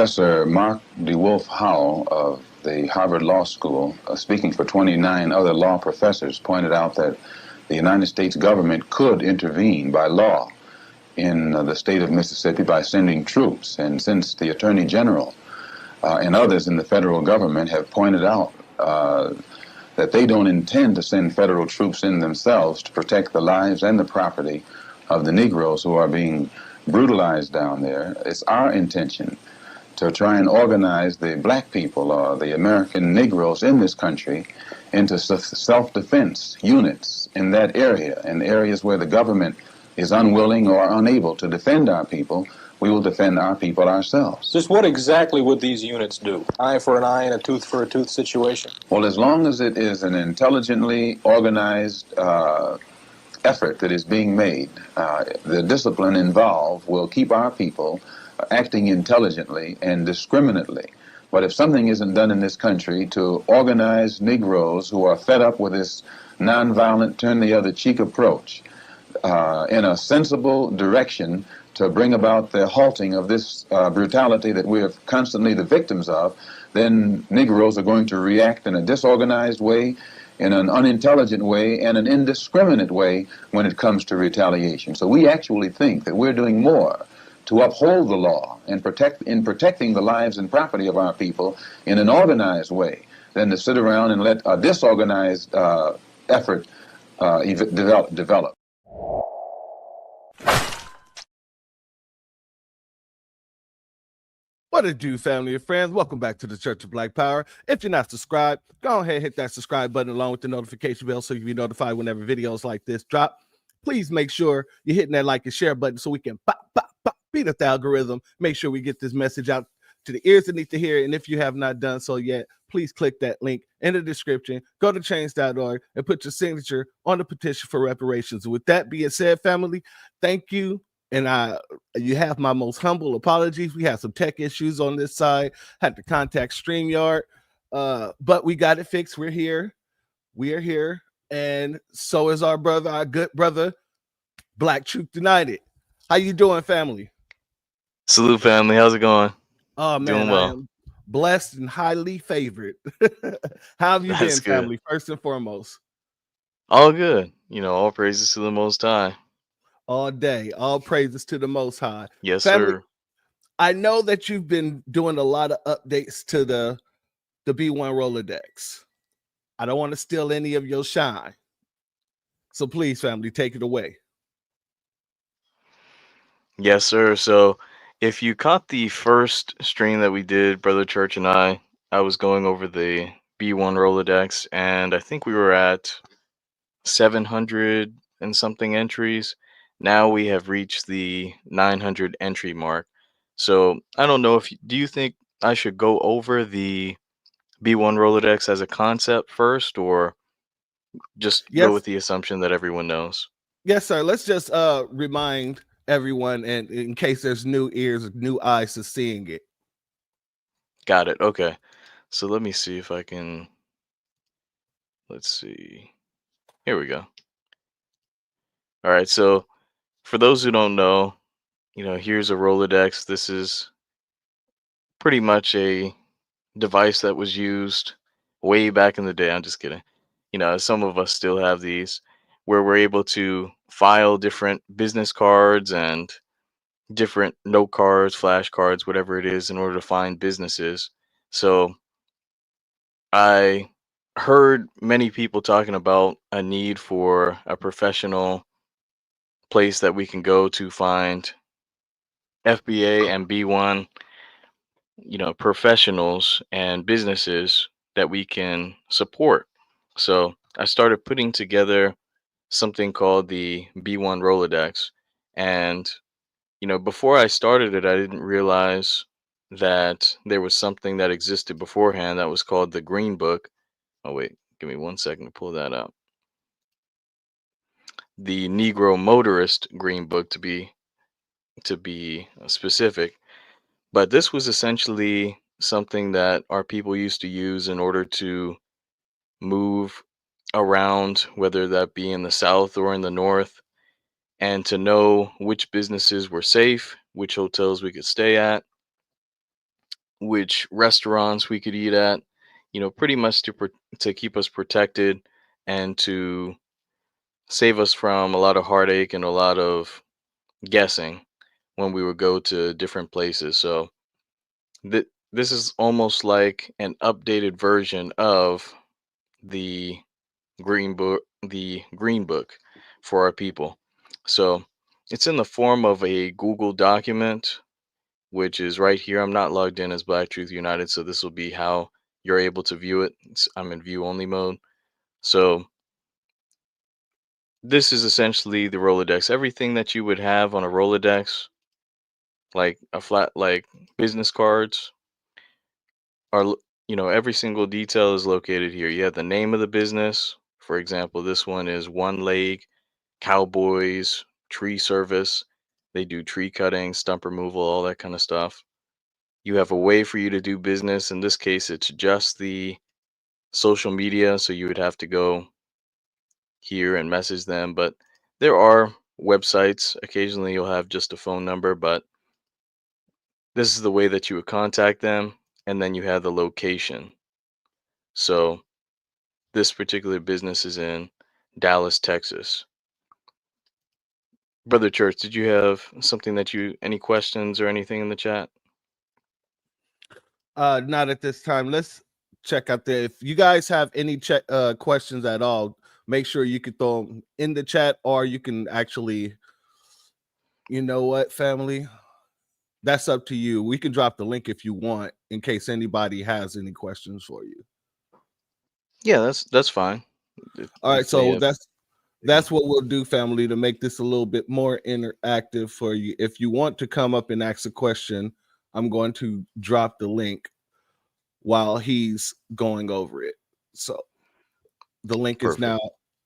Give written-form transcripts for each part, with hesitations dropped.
Professor Mark DeWolf Howell of the Harvard Law School, speaking for 29 other law professors, pointed out that the United States government could intervene by law in the state of Mississippi by sending troops. And since the Attorney General and others in the federal government have pointed out that they don't intend to send federal troops in themselves to protect the lives and the property of the Negroes who are being brutalized down there, it's our intention to try and organize the black people or the American Negroes in this country into self-defense units in that area, in areas where the government is unwilling or unable to defend our people. We will defend our people ourselves. Just what exactly would these units do? Eye for an eye and a tooth for a tooth situation? Well, as long as it is an intelligently organized effort that is being made, the discipline involved will keep our people acting intelligently and discriminately. But if something isn't done in this country to organize Negroes who are fed up with this nonviolent, turn-the-other-cheek approach in a sensible direction to bring about the halting of this brutality that we're constantly the victims of, then Negroes are going to react in a disorganized way, in an unintelligent way, and an indiscriminate way when it comes to retaliation. So we actually think that we're doing more to uphold the law and protecting the lives and property of our people in an organized way than to sit around and let a disorganized effort develop. What it do, family and friends? Welcome back to the Church of Black Power. If you're not subscribed, go ahead and hit that subscribe button along with the notification bell so you'll be notified whenever videos like this drop. Please make sure you're hitting that like and share button so we can beat up the algorithm. Make sure we get this message out to the ears that need to hear it. And if you have not done so yet, please click that link in the description. Go to change.org and put your signature on the petition for reparations. With that being said, family, thank you. And you have my most humble apologies. We had some tech issues on this side. Had to contact StreamYard, but we got it fixed. We're here. We are here. And so is our brother, our good brother, Black Truth United. How you doing, family? Salute, family. How's it going? Oh, man, doing well. I am blessed and highly favored. How have you been, family, first and foremost? All good. You know, all praises to the Most High. All day. All praises to the Most High. Yes, family, sir. I know that you've been doing a lot of updates to the B1 Rolodex. I don't want to steal any of your shine. So please, family, take it away. Yes, sir. So if you caught the first stream that we did, Brother Church and I was going over the B1 Rolodex, and I think we were at 700 and something entries. Now we have reached the 900 entry mark. So I don't know do you think I should go over the B1 Rolodex as a concept first, or just go with the assumption that everyone knows? Yes, sir. Let's just remind everyone, and in case there's new ears, new eyes to seeing it. Got it. Okay. So let me see if I can. Let's see. Here we go. All right. So for those who don't know, here's a Rolodex. This is pretty much a device that was used way back in the day. I'm just kidding. Some of us still have these, where we're able to file different business cards and different note cards, flash cards, whatever it is, in order to find businesses. So I heard many people talking about a need for a professional place that we can go to find FBA and B1, professionals and businesses that we can support. So I started putting together something called the B1 Rolodex. And, before I started it, I didn't realize that there was something that existed beforehand that was called the Green Book. Oh, wait, give me 1 second to pull that up. The Negro Motorist Green Book, to be specific. But this was essentially something that our people used to use in order to move around, whether that be in the South or in the North, and to know which businesses were safe, which hotels we could stay at, which restaurants we could eat at, pretty much to keep us protected and to save us from a lot of heartache and a lot of guessing when we would go to different places. So this is almost like an updated version of the green book for our people. So it's in the form of a Google document, which is right here. I'm not logged in as Black Truth United, so this will be how you're able to view it. I'm in view only mode. So this is essentially the Rolodex. Everything that you would have on a Rolodex, like business cards, every single detail is located here. You have the name of the business. For example, this one is One Leg Cowboys Tree Service. They do tree cutting, stump removal, all that kind of stuff. You have a way for you to do business. In this case, it's just the social media, so you would have to go here and message them. But there are websites. Occasionally, you'll have just a phone number, but this is the way that you would contact them. And then you have the location. So this particular business is in Dallas, Texas. Brother Church, did you have something any questions or anything in the chat? Not at this time. Let's check out there. If you guys have any questions at all, make sure you can throw them in the chat, or you can actually, you know what, family, that's up to you. We can drop the link if you want, in case anybody has any questions for you. Yeah, that's fine. All right, so that's what we'll do, family, to make this a little bit more interactive for you. If you want to come up and ask a question, I'm going to drop the link while he's going over it. So the link is now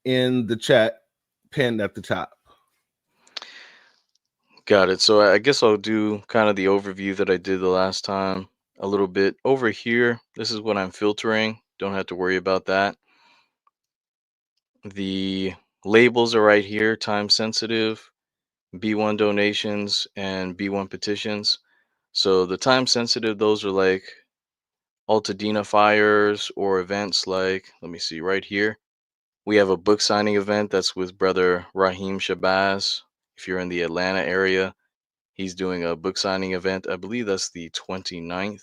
in the chat, pinned at the top. Got it. So I guess I'll do kind of the overview that I did the last time a little bit. Over here, this is what I'm filtering. Don't have to worry about that. The labels are right here, time sensitive, B1 donations, and B1 petitions. So the time sensitive, those are like Altadena fires or events like, let me see, right here. We have a book signing event that's with Brother Raheem Shabazz. If you're in the Atlanta area, he's doing a book signing event. I believe that's the 29th.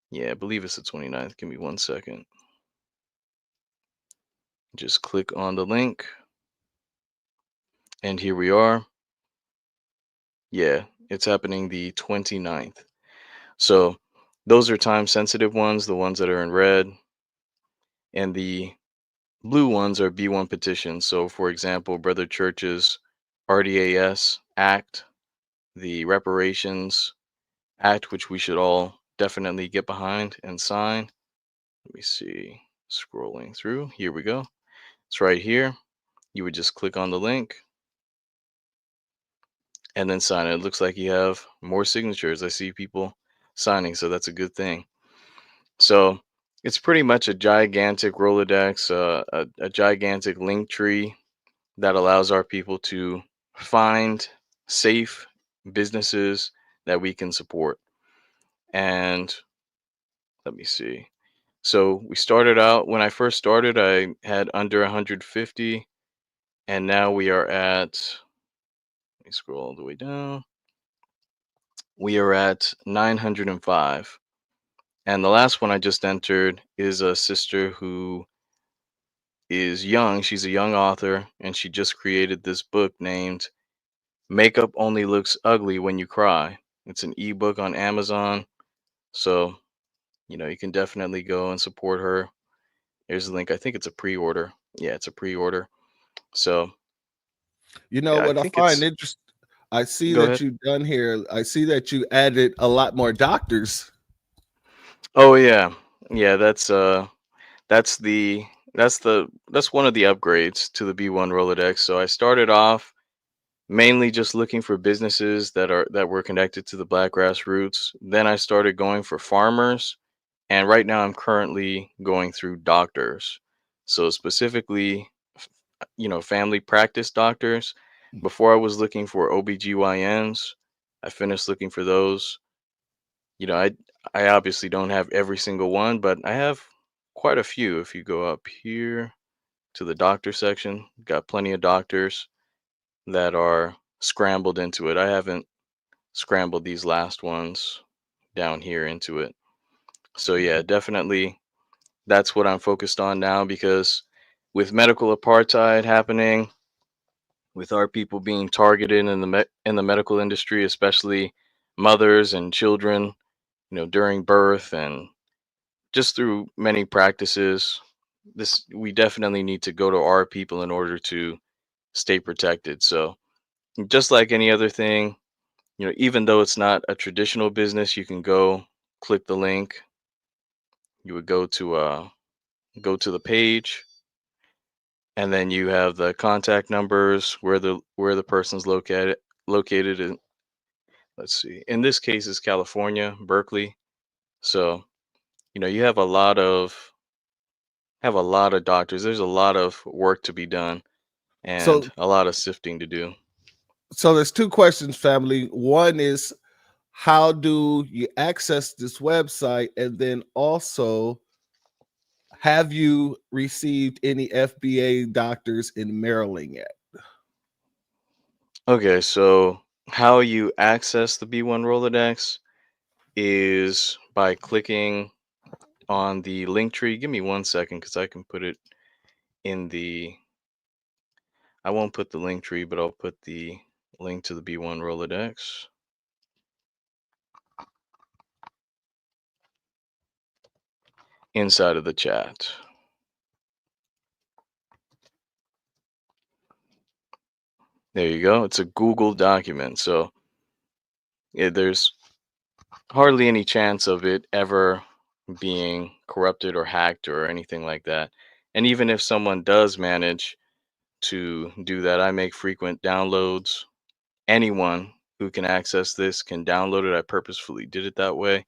Yeah, I believe it's the 29th. Give me 1 second. Just click on the link. And here we are. Yeah, it's happening the 29th. So those are time sensitive ones, the ones that are in red. And the blue ones are B1 petitions. So for example, Brother Church's RDAS Act, the Reparations Act, which we should all definitely get behind and sign. Let me see, scrolling through. Here we go. It's right here. You would just click on the link and then sign it. It looks like you have more signatures. I see people signing, so that's a good thing. So it's pretty much a gigantic Rolodex, a gigantic link tree that allows our people to find safe businesses that we can support. And let me see. So we started out, when I first started, I had under 150, and now we are at, let me scroll all the way down. We are at 905. And the last one I just entered is a sister who is young. She's a young author, and she just created this book named Makeup Only Looks Ugly When You Cry. It's an ebook on Amazon. So, you can definitely go and support her. Here's the link. I think it's a pre-order. Yeah, it's a pre-order. So, You know yeah, I what I think find it's. interesting? I see Go that ahead. you've done here. I see that you added a lot more doctors. Oh yeah, yeah. That's one of the upgrades to the B1 Rolodex. So I started off mainly just looking for businesses that were connected to the Black grassroots. Then I started going for farmers, and right now I'm currently going through doctors. So specifically, family practice doctors. Before I was looking for OBGYNs. I finished looking for those. You know, I obviously don't have every single one, but I have quite a few. If you go up here to the doctor section, got plenty of doctors that are scrambled into it. I haven't scrambled these last ones down here into it. So yeah, definitely that's what I'm focused on now, because with medical apartheid happening, with our people being targeted in in the medical industry, especially mothers and children, during birth and just through many practices, this we definitely need to go to our people in order to stay protected. So just like any other thing, even though it's not a traditional business, you can go click the link. You would go to the page, and then you have the contact numbers where the person's located in. Let's see. In this case, it's California, Berkeley. So you have a lot of doctors. There's a lot of work to be done and So a lot of sifting to do. so there's two questions, family. One is, how do you access this website? And then also, have you received any FBA doctors in Maryland yet? Okay, so how you access the B1 Rolodex is by clicking on the link tree. Give me 1 second because I can put it in the. I won't put the link tree, but I'll put the link to the B1 Rolodex inside of the chat. There you go. It's a Google document, so there's hardly any chance of it ever being corrupted or hacked or anything like that. And even if someone does manage to do that, I make frequent downloads. Anyone who can access this can download it. I purposefully did it that way.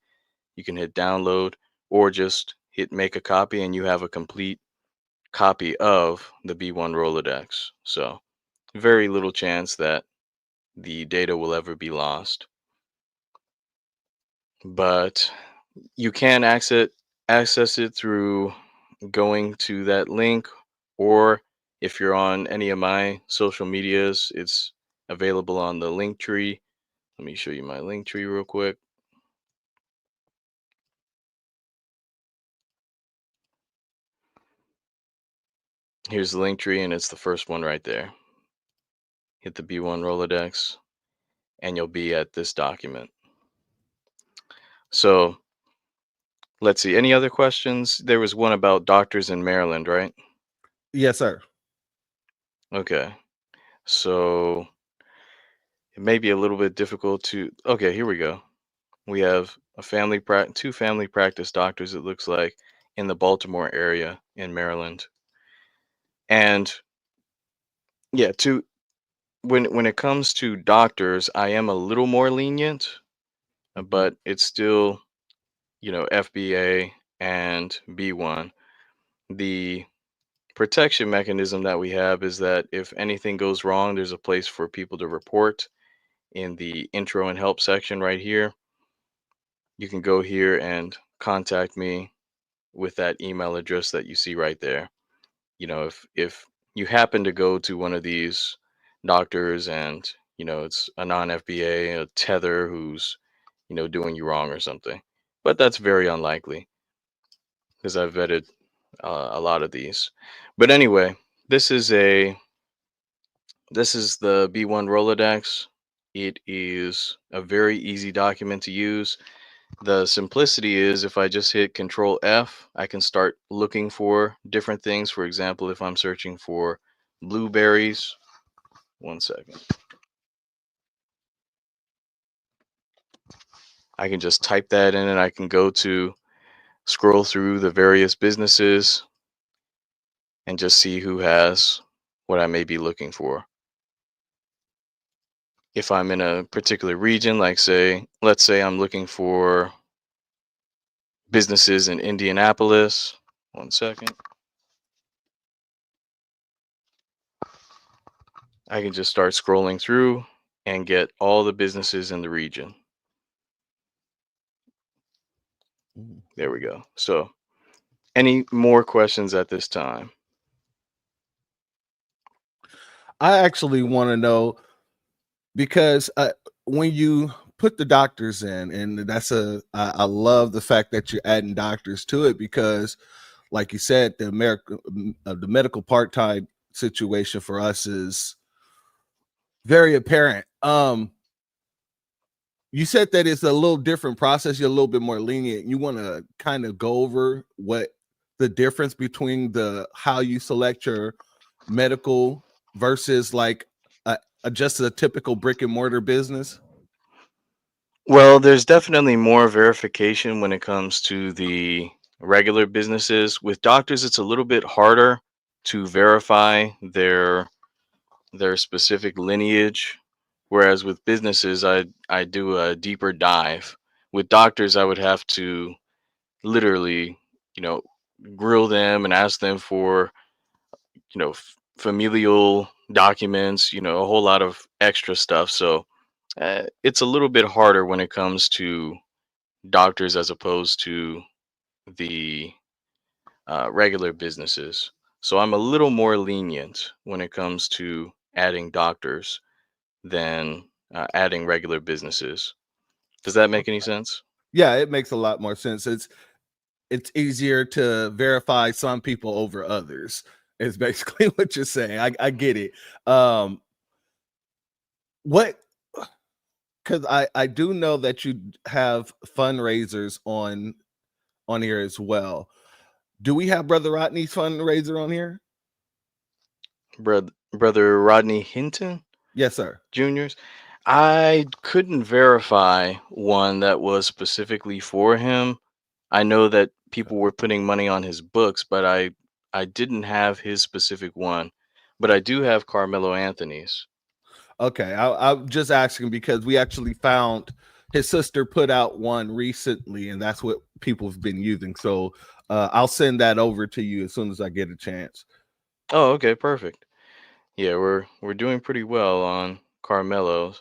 You can hit download or just hit make a copy, and you have a complete copy of the B1 Rolodex. So, very little chance that the data will ever be lost. But you can access it through going to that link, or if you're on any of my social medias, it's available on the link tree. Let me show you my link tree real quick. Here's the link tree, and it's the first one right there. Hit the B1 Rolodex, and you'll be at this document. So let's see. Any other questions? There was one about doctors in Maryland, right? Yes, sir. Okay. So it may be a little bit difficult to. Okay, here we go. We have two family practice doctors, it looks like, in the Baltimore area in Maryland. And yeah, when it comes to doctors, I am a little more lenient, Mhm. but it's still, FBA and B1. The protection mechanism that we have is that if anything goes wrong, there's a place for people to report in the intro and help section right here. You can go here and contact me with that email address that you see right there. If you happen to go to one of these doctors and it's a non-FBA, a tether who's doing you wrong or something, but that's very unlikely because I've vetted a lot of these. But anyway, this is a this is the B1 Rolodex. It is a very easy document to use. The simplicity is if I just hit Control F, I can start looking for different things. For example, if I'm searching for blueberries, 1 second, I can just type that in and I can go to scroll through the various businesses and just see who has what I may be looking for. If I'm in a particular region, like let's say I'm looking for businesses in Indianapolis, 1 second, I can just start scrolling through and get all the businesses in the region. There we go. So, any more questions at this time? I actually want to know because when you put the doctors in, and I love the fact that you're adding doctors to it because, like you said, the medical part-time situation for us is very apparent. You said that it's a little different process. You're a little bit more lenient. You want to kind of go over what the difference between how you select your medical versus like just a typical brick and mortar business. Well, there's definitely more verification when it comes to the regular businesses. With doctors, it's a little bit harder to verify their specific lineage, whereas with businesses, I do a deeper dive. With doctors, I would have to literally, you know, grill them and ask them for, familial documents, a whole lot of extra stuff. So it's a little bit harder when it comes to doctors as opposed to the regular businesses. So I'm a little more lenient when it comes to adding doctors than adding regular businesses. Does that make any sense? Yeah, it makes a lot more sense. It's easier to verify some people over others. Is basically what you're saying. I get it. What because I do know that you have fundraisers on here as well. Do we have Brother Rodney's fundraiser on here? Brother Rodney Hinton Yes, sir. Jr.'s. I couldn't verify one that was specifically for him. I know that people were putting money on his books, but I didn't have his specific one. But I do have Carmelo Anthony's. Okay, I'm just asking because we actually found his sister put out one recently, and that's what people have been using. So I'll send that over to you as soon as I get a chance. Oh, okay, perfect. Yeah, we're doing pretty well on Carmelo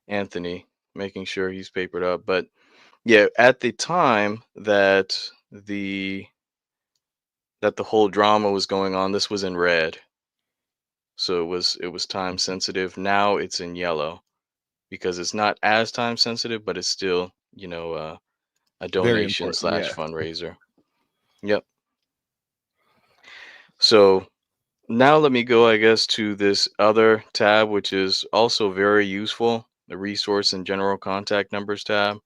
Anthony, making sure he's papered up. But yeah, at the time that the whole drama was going on, this was in red. So it was time sensitive. Now it's in yellow because it's not as time sensitive, but it's still, a Very donation important. slash Yeah. fundraiser. Yep. So now let me go, I guess, to this other tab, which is also very useful, the resource and general contact numbers tab.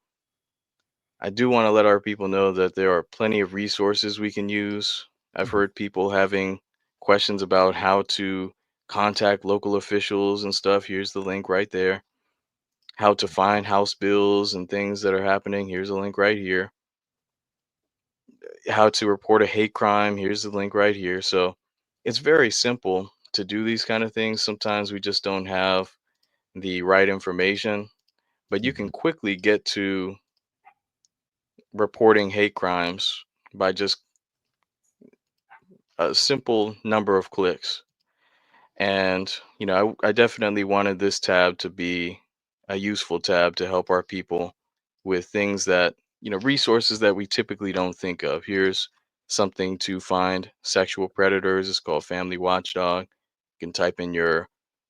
I do want to let our people know that there are plenty of resources we can use. I've Mhm. heard people having questions about how to contact local officials and stuff. Here's the link right there. How to find house bills and things that are happening. Here's a link right here. How to report a hate crime. Here's the link right here. So it's very simple to do these kind of things. Sometimes we just don't have the right information, but you can Mhm. quickly get to reporting hate crimes by just a simple number of clicks. And, I definitely wanted this tab to be a useful tab to help our people with things that, resources that we typically don't think of. Here's something to find sexual predators. It's called Family Watchdog. You can type in your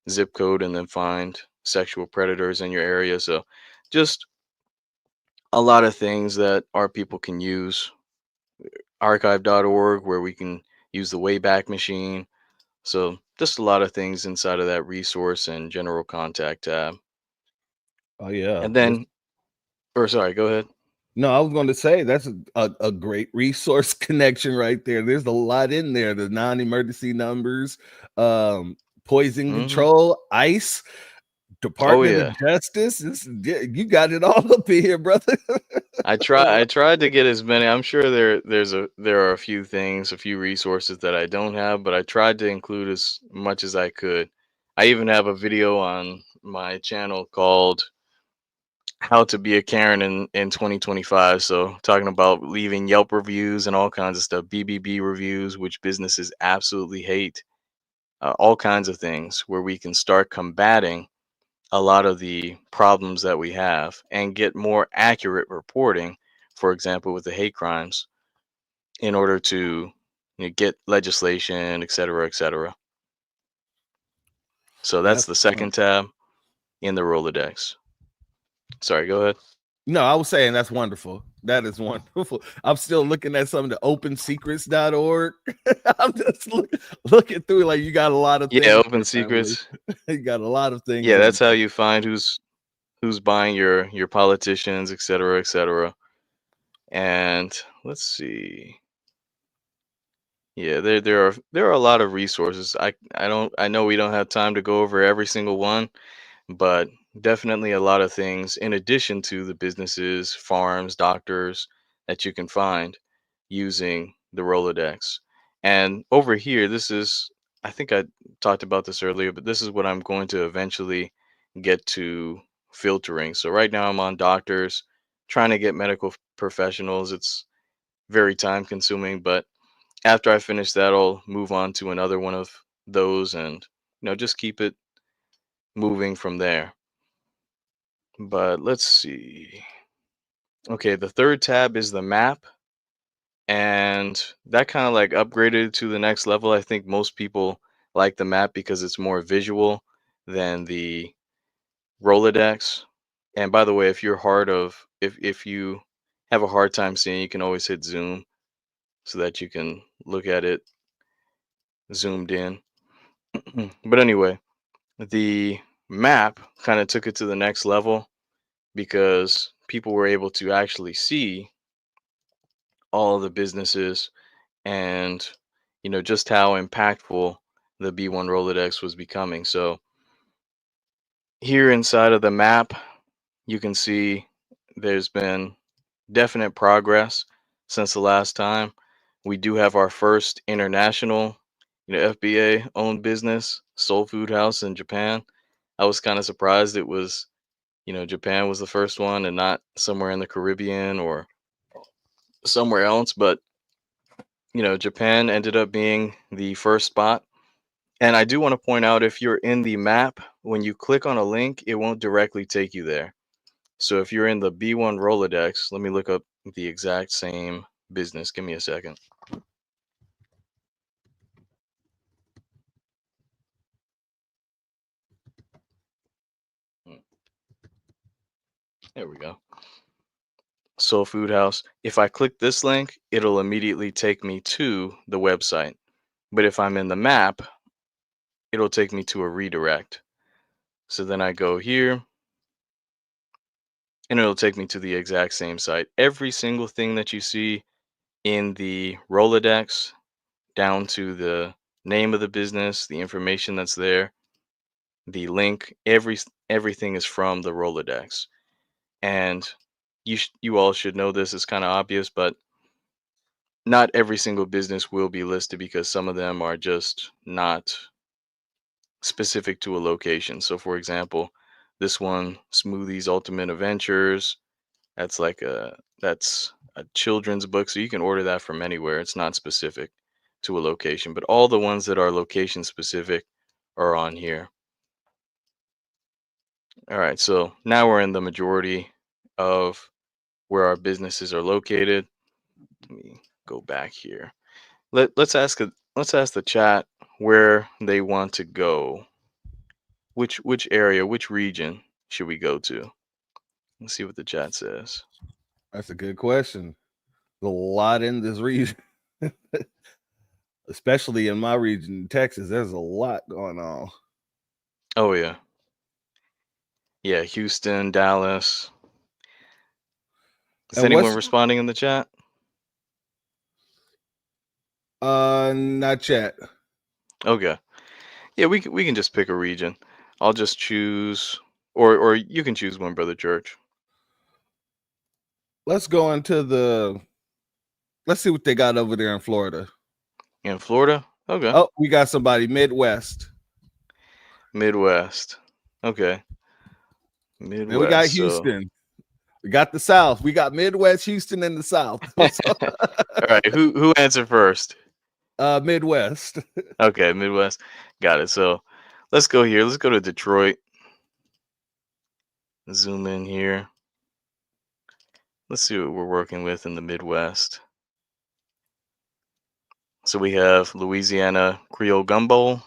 zip code and then find sexual predators in your area. So just a lot of things that our people can use. Archive.org, where we can use the Wayback Machine. So just a lot of things inside of that resource and general contact tab. Oh yeah. And then, or sorry, go ahead. No, I was going to say that's a great resource connection right there. There's a lot in there. The non-emergency numbers, um, poison Hmm. control, ICE, Oh Department of yeah, Justice. Yeah, you got it all up in here, brother. I tried to get as many. I'm sure there are a few things, a few resources that I don't have, but I tried to include as much as I could. I even have a video on my channel called "How to Be a Karen in 2025." So talking about leaving Yelp reviews and all kinds of stuff, BBB reviews, which businesses absolutely hate, all kinds of things where we can start combating a lot of the problems that we have and get more accurate reporting for example, with the hate crimes, in order to get legislation, et cetera, et cetera. So that's That's the second tab in the Rolodex. Sorry, go ahead. No, I was saying that's wonderful. That is wonderful. I'm still looking at some of the opensecrets.org. I'm just looking through, like, you got a lot of Yeah, things. open secrets. You got a lot of things. Yeah, that's how you find who's buying your politicians, et cetera, et cetera. And let's see. Yeah, there are a lot of resources. I know we don't have time to go over every single one, but definitely a lot of things in addition to the businesses, farms, doctors that you can find using the Rolodex. And over here, this is, I think I talked about this earlier, but this is what I'm going to eventually get to filtering. So right now I'm on doctors, trying to get medical professionals. It's very time consuming, but after I finish that, I'll move on to another one of those and just keep it moving from there. But let's see. Okay, the third tab is the map, and that kind of like upgraded to the next level. I think most people like the map because it's more visual than the Rolodex. And by the way, if you have a hard time seeing, you can always hit zoom so that you can look at it zoomed in. But anyway, the map kind of took it to the next level because people were able to actually see all of the businesses and just how impactful the B1 Rolodex was becoming. So here inside of the map, you can see there's been definite progress since the last time. We do have our first international, FBA owned business, Soul Food House in Japan. I was kind of surprised it was, Japan was the first one and not somewhere in the Caribbean or somewhere else. But, Japan ended up being the first spot. And I do want to point out, if you're in the map, when you click on a link, it won't directly take you there. So if you're in the B1 Rolodex, let me look up the exact same business. Give me a second. There we go. Soul Food House. If I click this link, it'll immediately take me to the website. But if I'm in the map, it'll take me to a redirect. So then I go here and it'll take me to the exact same site. Every single thing that you see in the Rolodex, down to the name of the business, the information that's there, the link, everything is from the Rolodex. And you all should know this. It's kind of obvious, but not every single business will be listed because some of them are just not specific to a location. So for example, this one, Smoothies Ultimate Adventures, that's a children's book, so you can order that from anywhere. It's not specific to a location, but all the ones that are location specific are on here. All right, so now we're in the majority of where our businesses are located. Let me go back here. Let's ask the chat where they want to go. Which area, which region should we go to? Let's see what the chat says. That's a good question. There's a lot in this region, especially in my region, Texas. There's a lot going on. Oh yeah. Yeah, Houston, Dallas. Is And anyone responding in the chat? Not yet. Okay. Yeah, we can just pick a region. I'll just choose, or you can choose one, Brother Church. Let's go into let's see what they got over there in Florida. In Florida? Okay. Oh, we got somebody Midwest. Midwest. Okay. Midwest. And we got Houston. We got the South. We got Midwest, Houston, and the South. All right. Who answered first? Midwest. Okay, Midwest. Got it. So let's go here. Let's go to Detroit. Zoom in here. let's see what we're working with in the Midwest. So we have Louisiana Creole Gumbo.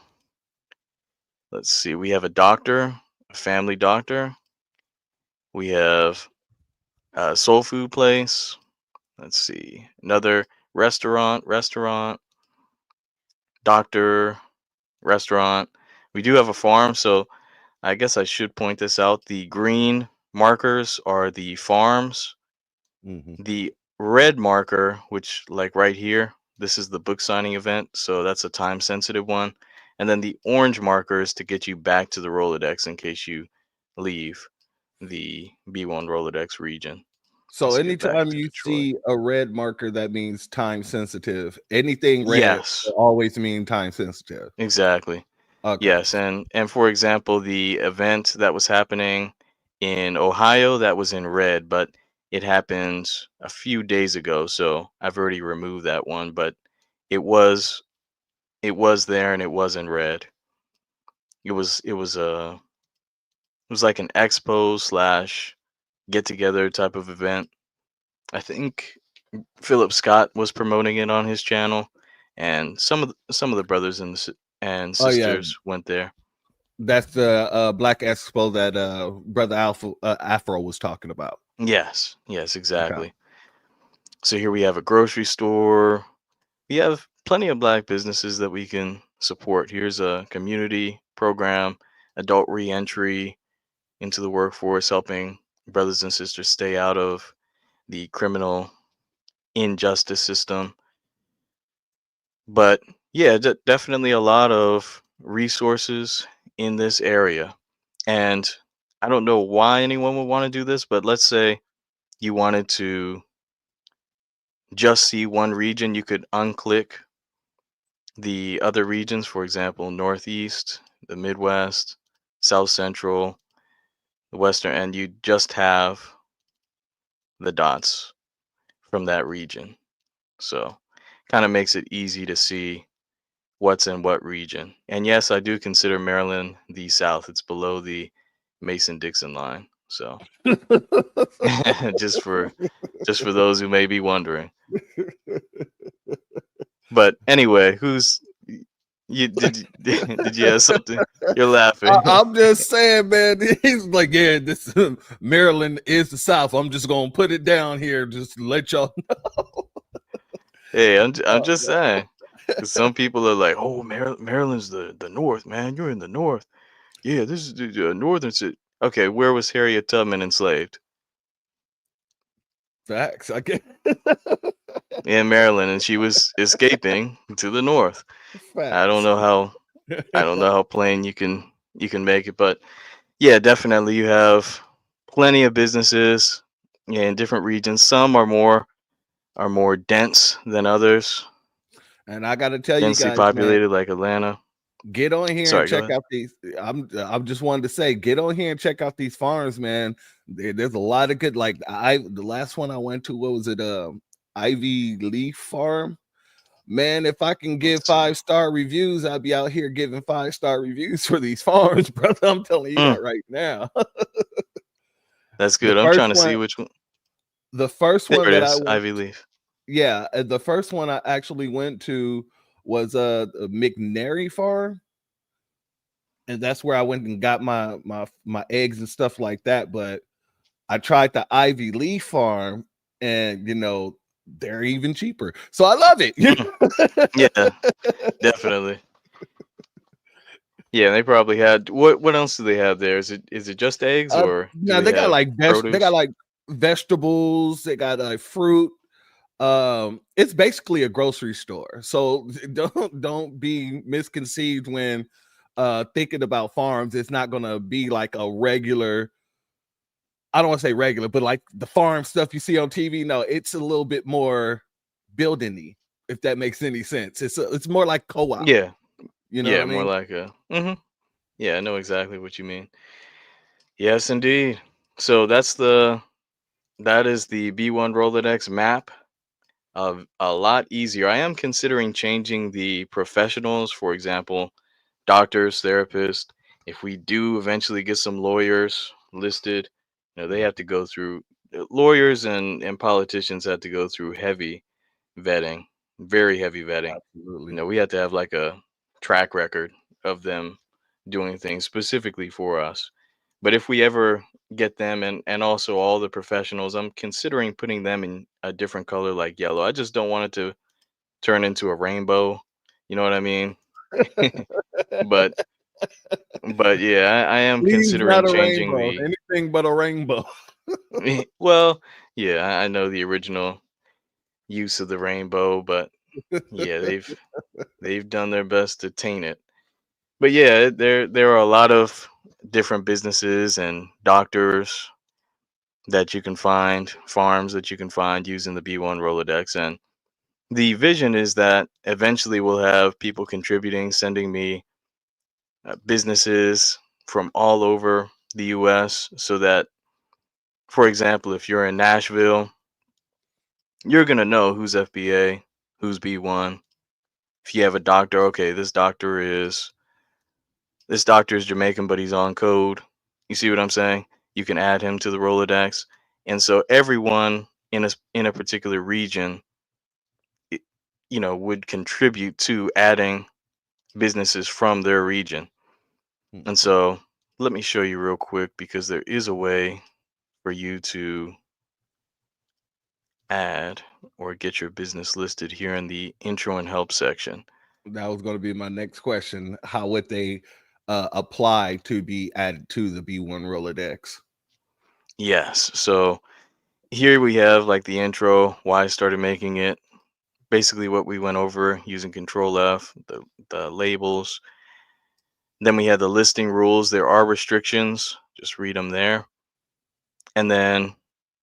Let's see, we have a doctor, a family doctor. We have a soul food place. Let's see, another restaurant, doctor, restaurant. We do have a farm, so I guess I should point this out. The green markers are the farms. Hmm. The red marker, which like right here, this is the book signing event, so that's a time sensitive one. And then the orange marker is to get you back to the Rolodex in case you leave the B1 Rolodex region. So Let's get back anytime to you Detroit. see a red marker, that means time sensitive. Anything red Yes, will always mean time sensitive. exactly. Okay. Yes, and for example, the event that was happening in Ohio, that was in red, but it happened a few days ago, so I've already removed that one, but it was it was there and it was in red. It was like an expo slash get together type of event. I think Philip Scott was promoting it on his channel, and some of the brothers and Oh yeah, sisters went there. that's the Black Expo that brother Alpha Afro was talking about. Yes, Okay. exactly. So here we have a grocery store. We have plenty of black businesses that we can support. Here's a community program, adult reentry into the workforce, helping brothers and sisters stay out of the criminal injustice system. But yeah, definitely a lot of resources in this area. And I don't know why anyone would want to do this, but let's say you wanted to just see one region, you could unclick the other regions, for example, Northeast, the Midwest, South Central, the Western, and you just have the dots from that region. So kind of makes it easy to see what's in what region. And yes, I do consider Maryland the South. It's below the Mason-Dixon line. So just for just for those who may be wondering. But anyway, who's you did you have something? You're laughing. I'm just saying, man. He's like, yeah, this Maryland is the South. I'm just gonna put it down here, just to let y'all Hey, I'm know. just saying. 'Cause some people are like, "Oh, Maryland's the North, man. You're in the North. Yeah, this is the northern city." Okay, where was Harriet Tubman enslaved? Facts. I get In Maryland, and she was escaping to the North. I don't facts. know how I don't know how plain you can make it, but yeah, definitely you have plenty of businesses in different regions. Some are more dense than others, And I gotta tell you densely guys, man, populated like Atlanta. get on here and Sorry, go check ahead. out these. I'm just wanted to say, get on here and check out these farms, man. There's a lot of good. Like the last one I went to, what was it? Ivy Leaf Farm. Man, if I can give Let's see. 5-star reviews, I'll be out here giving 5-star reviews for these farms, brother. I'm telling you Mm, that right now. that's The good. I'm first trying to see one, which one. the first There one it that I is, went, Ivy Leaf. yeah, the first one I actually went to was a McNary Farm, and that's where I went and got my eggs and stuff like that. But I tried the Ivy Leaf Farm, and they're even cheaper. So I love it. Mm, yeah, definitely. Yeah, they probably had what else do they have there? Is it just eggs or do Now they they got have like they got produce? like vegetables, they got like fruit. It's basically a grocery store. So don't be misconceived when thinking about farms. It's not gonna be like a regular, I don't want to say regular, but like the farm stuff you see on TV. No, it's a little bit more building-y, if that makes any sense. It's more like co-op, Yeah, you know what yeah, I more mean? like a Yeah, I know exactly what you mean. Yes, indeed. So that is the B1 Rolodex map. A lot easier. I am considering changing the professionals, for example, doctors, therapists. If we do eventually get some lawyers listed, they have to go through lawyers and politicians had to go through heavy vetting, very heavy vetting. Absolutely. We had to have like a track record of them doing things specifically for us. But if we ever get them, and also all the professionals, I'm considering putting them in a different color like yellow. I just don't want it to turn into a rainbow. You know what I mean? but but yeah, I am Please, considering not a changing rainbow. the Anything but a rainbow. well, yeah, I know the original use of the rainbow, but yeah, they've done their best to taint it. But yeah, there are a lot of different businesses and doctors that you can find, farms that you can find using the B1 Rolodex. And the vision is that eventually we'll have people contributing, sending me businesses from all over the US, so that, for example, if you're in Nashville, you're going to know who's FBA, who's B1. If you have a doctor, okay, this doctor is Jamaican, but he's on code. You see what I'm saying? You can add him to the Rolodex. And so everyone in a particular region, i- would contribute to adding businesses from their region. And so let me show you real quick, because there is a way for you to add or get your business listed here in the intro and help section. That was going to be my next question. How would they apply to be added to the B1 Rolodex? Yes. So here we have like the intro, why I started making it, basically what we went over using Control F, the labels. Then we have the listing rules. There are restrictions. Just read them there. And then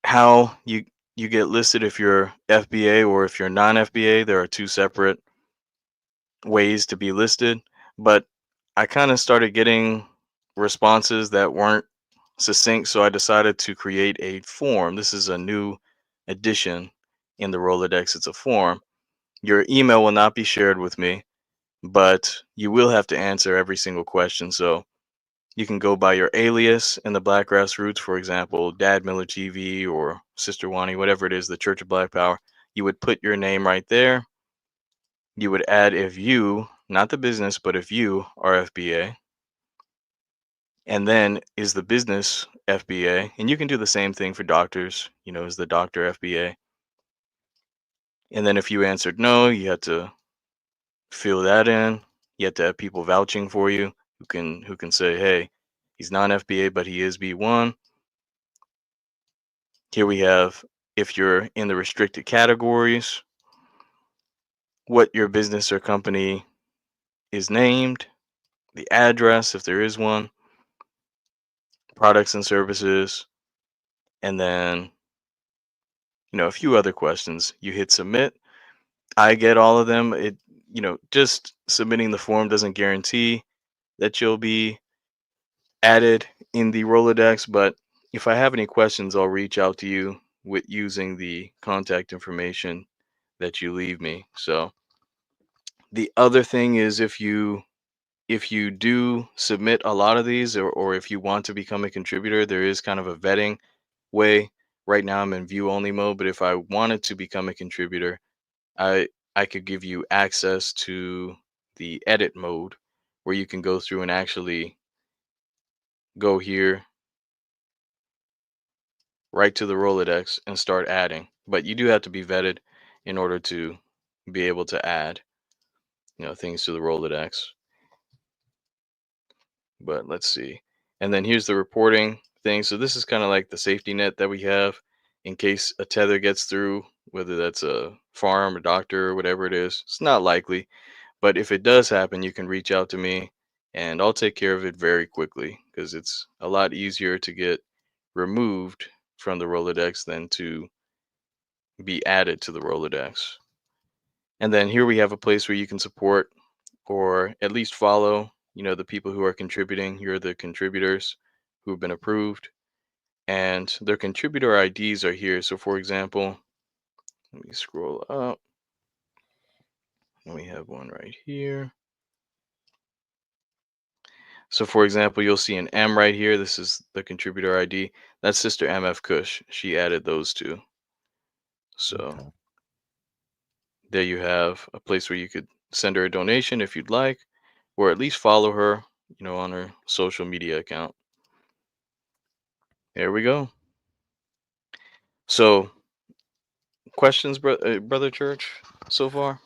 how you get listed if you're FBA or if you're non-FBA. There are two separate ways to be listed. But I kind of started getting responses that weren't succinct, so I decided to create a form. This is a new addition in the Rolodex. It's a form. Your email will not be shared with me, but you will have to answer every single question. So you can go by your alias in the Black Grassroots, for example, Dad Miller TV or Sister Wani, whatever it is, the Church of Black Power. You would put your name right there. You would add if you, not the business, but if you are FBA. And then is the business FBA? And you can do the same thing for doctors, is the doctor FBA? And then if you answered no, you had to fill that in. You have to have people vouching for you who can say, hey, he's not FBA, but he is B1. Here we have, if you're in the restricted categories, what your business or company is named, the address, if there is one, products and services, and then, a few other questions. You hit submit. I get all of them. Just submitting the form doesn't guarantee that you'll be added in the Rolodex, but if I have any questions, I'll reach out to you with using the contact information that you leave me. So the other thing is, if you do submit a lot of these, or if you want to become a contributor, there is kind of a vetting way. Right now I'm in view only mode, but if I wanted to become a contributor, I I could give you access to the edit mode, where you can go through and actually go here right to the Rolodex and start adding. But you do have to be vetted in order to be able to add, things to the Rolodex. But let's see. And then here's the reporting thing. So this is kind of like the safety net that we have in case a tether gets through, whether that's a farm, a doctor, or whatever it is. It's not likely, but if it does happen, you can reach out to me and I'll take care of it very quickly, because it's a lot easier to get removed from the Rolodex than to be added to the Rolodex. And then here we have a place where you can support, or at least follow, the people who are contributing. Here are the contributors who have been approved, and their contributor IDs are here. So for example, let me scroll up. And we have one right here. So, for example, you'll see an M right here. This is the contributor ID. That's Sister MF Kush. She added those two. So Okay. there you have a place where you could send her a donation if you'd like, or at least follow her, on her social media account. There we go. So, questions, Brother Church, so far?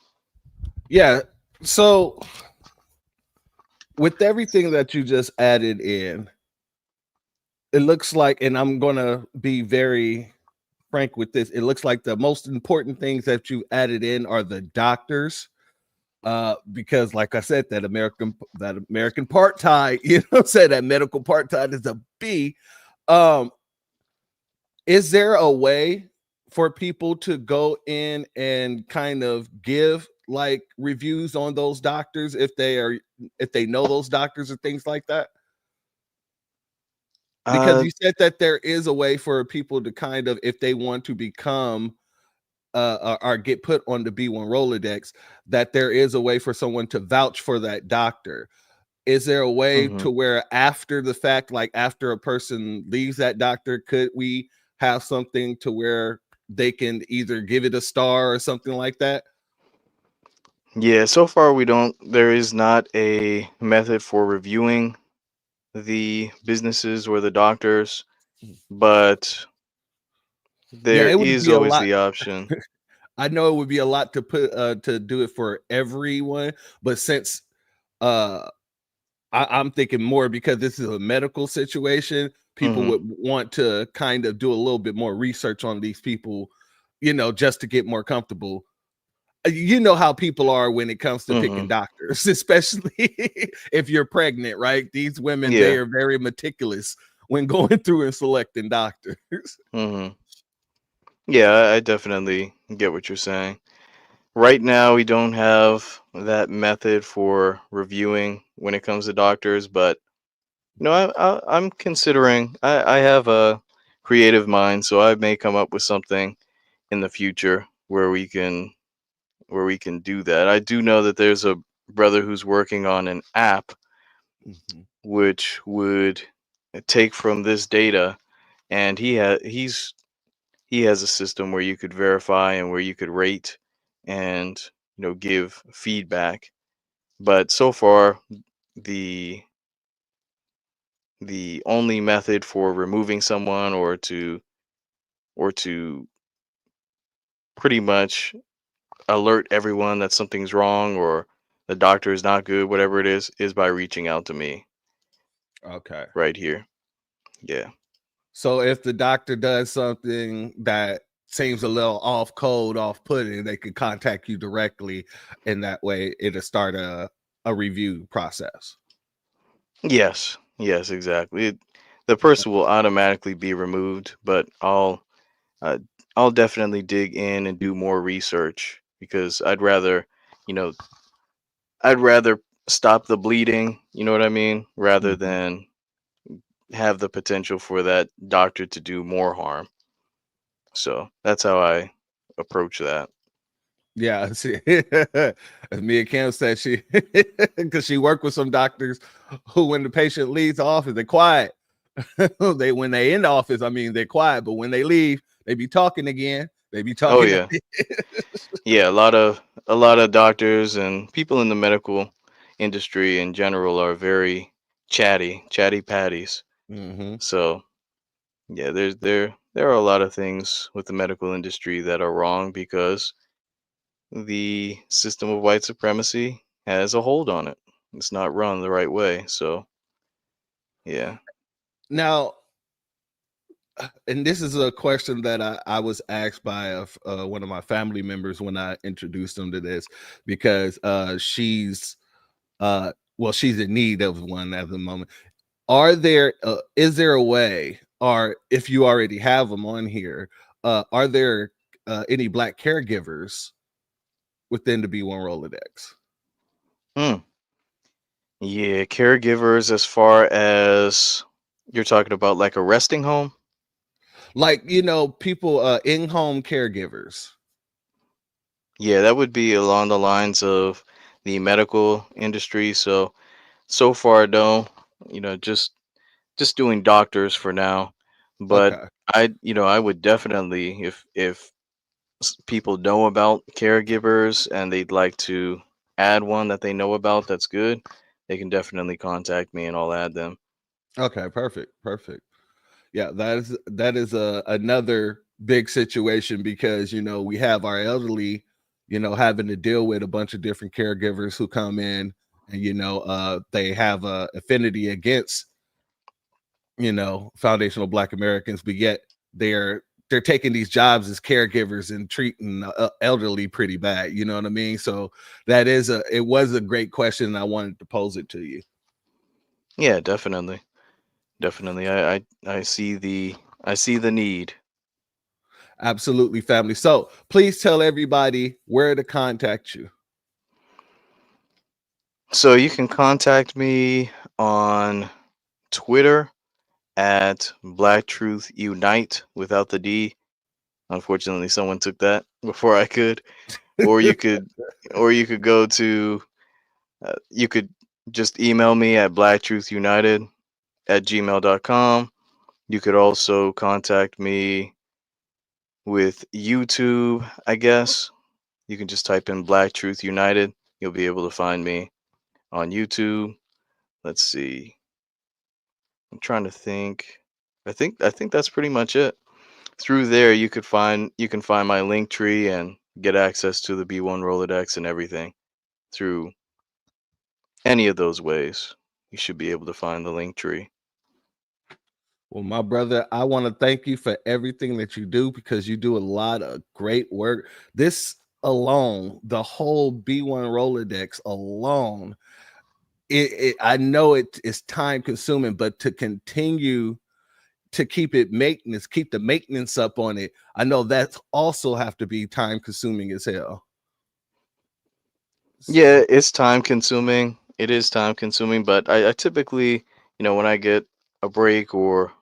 Yeah. So with everything that you just added in, it looks like, and I'm gonna be very frank with this, it looks like the most important things that you added in are the doctors. Because like I said, that American part-time, say that medical part-time is a B. Um, is there a way for people to go in and kind of give like reviews on those doctors if they know those doctors or things like that? Because Uh, you said that there is a way for people to kind of, if they want to become or get put on the B1 Rolodex, that there is a way for someone to vouch for that doctor. Is there a way mhm. to where after the fact, like after a person leaves that doctor, could we have something to where they can either give it a star or something like that? Yeah, so far there is not a method for reviewing the businesses or the doctors, but Yeah, there it would is be a always lot. the option. I know it would be a lot to put to do it for everyone, but since uh I'm thinking more because this is a medical situation, people Hmm. would want to kind of do a little bit more research on these people, just to get more comfortable. You know how people are when it comes to picking Hmm. doctors, especially if you're pregnant, right? These women, they Yeah. are very meticulous when going through and selecting doctors. Hmm. Yeah, I definitely get what you're saying. Right now, we don't have that method for reviewing when it comes to doctors, but I'm considering. I have a creative mind, so I may come up with something in the future where we can do that. I do know that there's a brother who's working on an app Mhm. which would take from this data, and he has a system where you could verify and where you could rate and give feedback. But so far, the the only method for removing someone or to pretty much alert everyone that something's wrong or the doctor is not good, whatever it is by reaching out to me Okay. right here. Yeah. So if the doctor does something that seems a little off code, off putting, they could contact you directly. In that way, it'll start a review process. Yes. Yes, exactly. The person will automatically be removed, but uh, I'll definitely dig in and do more research because you know, I'd rather stop the bleeding, you know what I mean, rather Mhm. than have the potential for that doctor to do more harm. So that's how I approach that. Yeah, see, as Mia Kim said, she because she worked with some doctors who, when the patient leaves the office, they're quiet. They when they in the office, I mean, they're quiet, but when they leave, they be talking again. They be Oh talking. yeah. Yeah, a lot of doctors and people in the medical industry in general are very chatty patties. Hmm. So yeah, there are a lot of things with the medical industry that are wrong because the system of white supremacy has a hold on it. It's not run the right way. So yeah. Now, and this is a question that I was asked by one of my family members when I introduced them to this, because she's in need of one at the moment. Is there a way, or if you already have them on here, are there any black caregivers within the B1 Rolodex? Hmm. Yeah, caregivers as far as you're talking about like a resting home? Like, people, in-home caregivers. Yeah, that would be along the lines of the medical industry. So far, no. just doing doctors for now. But Okay. I would definitely, if people know about caregivers and they'd like to add one that they know about that's good, they can definitely contact me and I'll add them. Okay, perfect. Perfect. Yeah, that is a another big situation because we have our elderly, having to deal with a bunch of different caregivers who come in and they have a affinity against foundational Black Americans, but yet they're taking these jobs as caregivers and treating elderly pretty bad. You know what I mean? So it was a great question, and I wanted to pose it to you. Yeah, definitely. Definitely. I see the need. Absolutely, family. So please tell everybody where to contact you. So you can contact me on Twitter at Black Truth Unite without the D. Unfortunately, someone took that before I could. Or you could, or you could go to, you could just email me at blacktruthunited@gmail.com. You could also contact me with YouTube, I guess. You can just type in Black Truth United. You'll be able to find me on YouTube. Let's see. I'm trying to think. I think that's pretty much it. Through there you can find my link tree and get access to the B1 Rolodex and everything. Through any of those ways, you should be able to find the link tree. Well, my brother, I want to thank you for everything that you do because you do a lot of great work. This alone, the whole B1 Rolodex alone, I know it is time consuming, but to continue to keep the maintenance up on it, I know that's also have to be time consuming as hell. Yeah, it's time consuming. It is time consuming, but I typically, when I get a break or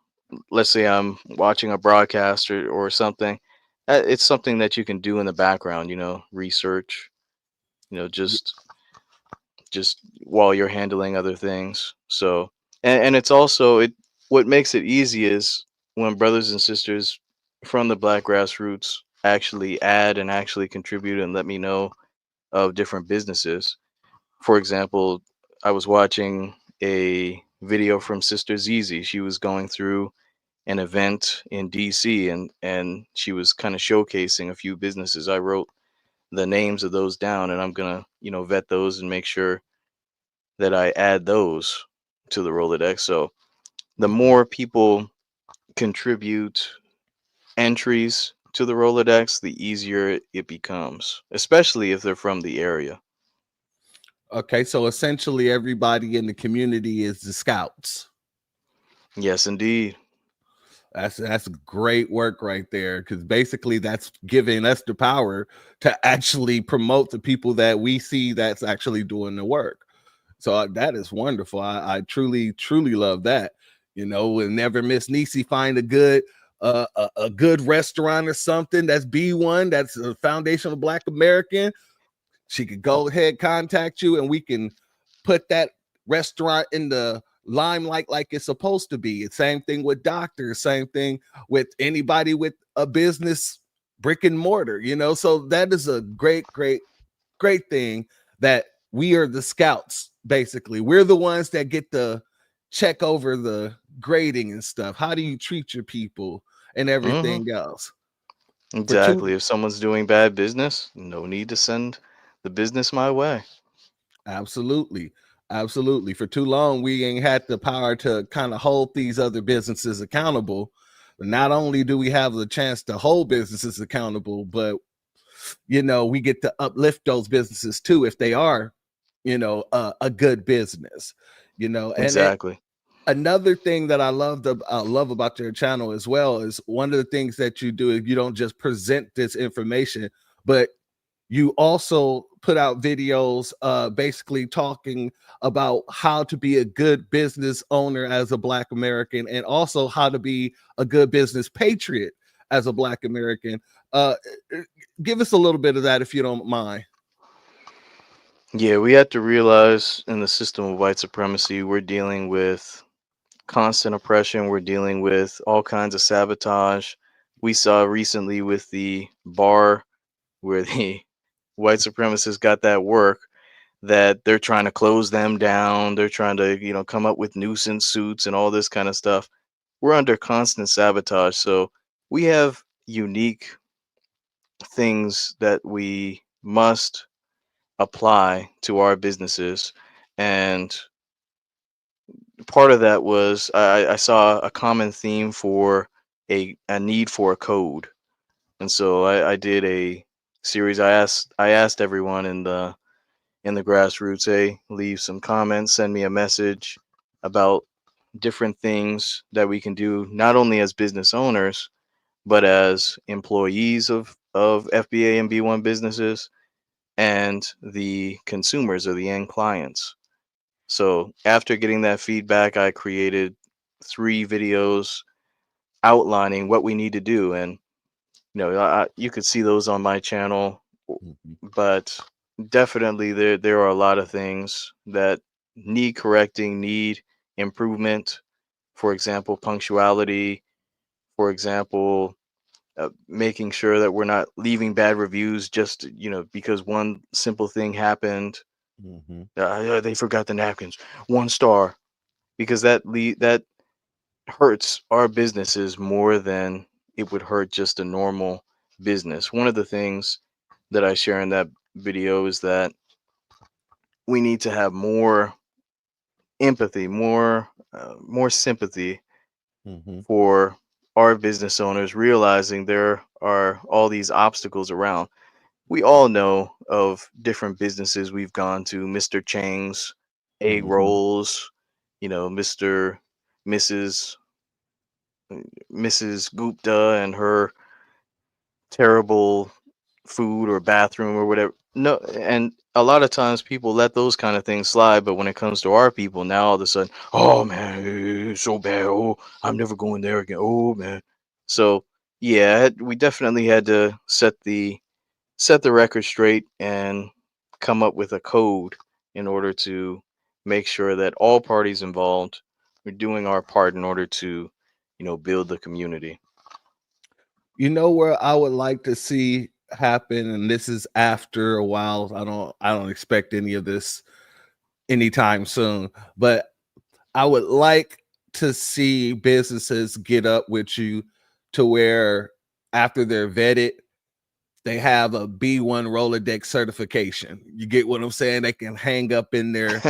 let's say I'm watching a broadcast or something, it's something that you can do in the background, research, you know, just just while you're handling other things. So, and it's also it what makes it easy is when brothers and sisters from the black grassroots actually add and actually contribute and let me know of different businesses. For example, I was watching a video from Sister Zizi. She was going through an event in DC and she was kind of showcasing a few businesses. I wrote the names of those down and I'm gonna, vet those and make sure that I add those to the Rolodex. So the more people contribute entries to the Rolodex, the easier it becomes, especially if they're from the area. Okay, so essentially everybody in the community is the scouts. Yes, indeed. That's great work right there because basically that's giving us the power to actually promote the people that we see that's actually doing the work. So that is wonderful. I truly, truly love that. We'll never miss Nisi find a good restaurant or something that's B1, that's a foundational Black American. She could go ahead, contact you, and we can put that restaurant in the limelight like it's supposed to be. It's same thing with doctors, same thing with anybody with a business, brick and mortar, So that is a great, great, great thing that we are the scouts, basically. We're the ones that get to check over the grading and stuff. How do you treat your people and Hmm. everything else? For two Exactly. If someone's doing bad business, no need to send the business my way. Absolutely. Absolutely. For too long, we ain't had the power to kind of hold these other businesses accountable. Not only do we have the chance to hold businesses accountable, but we get to uplift those businesses too if they are, a good business. And Exactly. another thing that I love about your channel as well is one of the things that you do is you don't just present this information, but you also put out videos basically talking about how to be a good business owner as a Black American and also how to be a good business patriot as a Black American. uh give us a little bit of that if you don't mind. Yeah, we have to realize in the system of white supremacy, we're dealing with constant oppression. We're dealing with all kinds of sabotage. We saw recently with the bar where the white supremacists got that work that they're trying to close them down. They're trying to, come up with nuisance suits and all this kind of stuff. We're under constant sabotage. So we have unique things that we must apply to our businesses. And part of that was I saw a common theme for a need for a code. And so I did a series. I asked everyone in the grassroots, hey, leave some comments, send me a message about different things that we can do, not only as business owners, but as employees of FBA and B1 businesses and the consumers or the end clients. So after getting that feedback, I created 3 videos outlining what we need to do. And you could see those on my channel, Mhm. but definitely there are a lot of things that need correcting, need improvement. For example, punctuality. For example, making sure that we're not leaving bad reviews just because one simple thing happened. Mhm. They forgot the napkins. 1 star, because that hurts our businesses more than it would hurt just a normal business. One of the things that I share in that video is that we need to have more empathy, more sympathy Mhm. for our business owners, realizing there are all these obstacles around. We all know of different businesses we've gone to, Mr. Chang's egg Mhm. rolls, Mr. Mrs. Mrs. Gupta and her terrible food or bathroom or whatever. No, and a lot of times people let those kind of things slide, but when it comes to our people, now all of a sudden, oh man, it's so bad. Oh, I'm never going there again. Oh man. So yeah, we definitely had to set the record straight and come up with a code in order to make sure that all parties involved are doing our part in order to, build the community. You know where I would like to see happen, and this is after a while. I don't expect any of this anytime soon, but I would like to see businesses get up with you to where after they're vetted, they have a B1 Rolodex certification. You get what I'm saying? They can hang up in their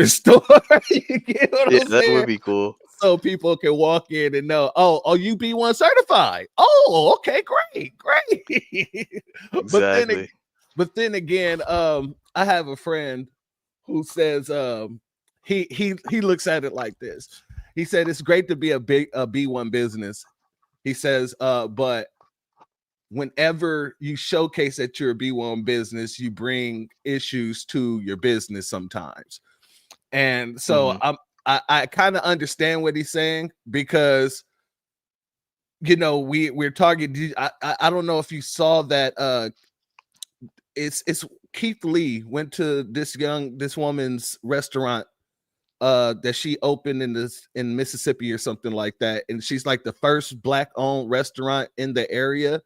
store. You get what Yeah, I'm that would saying? be cool. So people can walk in and know, oh, you B1 certified. Oh, okay, great. but then Exactly. but then again, I have a friend who says he looks at it like this. He said it's great to be a B1 business. He says, but whenever you showcase that you're a B1 business, you bring issues to your business sometimes. And so Hmm. I kind of understand what he's saying because we're targeting. I don't know if you saw that it's Keith Lee went to this woman's restaurant that she opened in Mississippi or something like that, and she's like the first black owned restaurant in the area,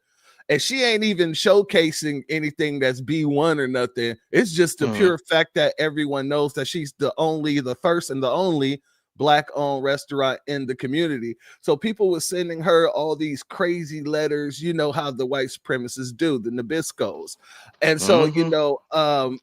and she ain't even showcasing anything that's B1 or nothing. It's just the Hmm. pure fact that everyone knows that she's the first and the only black owned restaurant in the community. So people were sending her all these crazy letters, you know how the white supremacists do, the Nabiscos. And so, Hmm.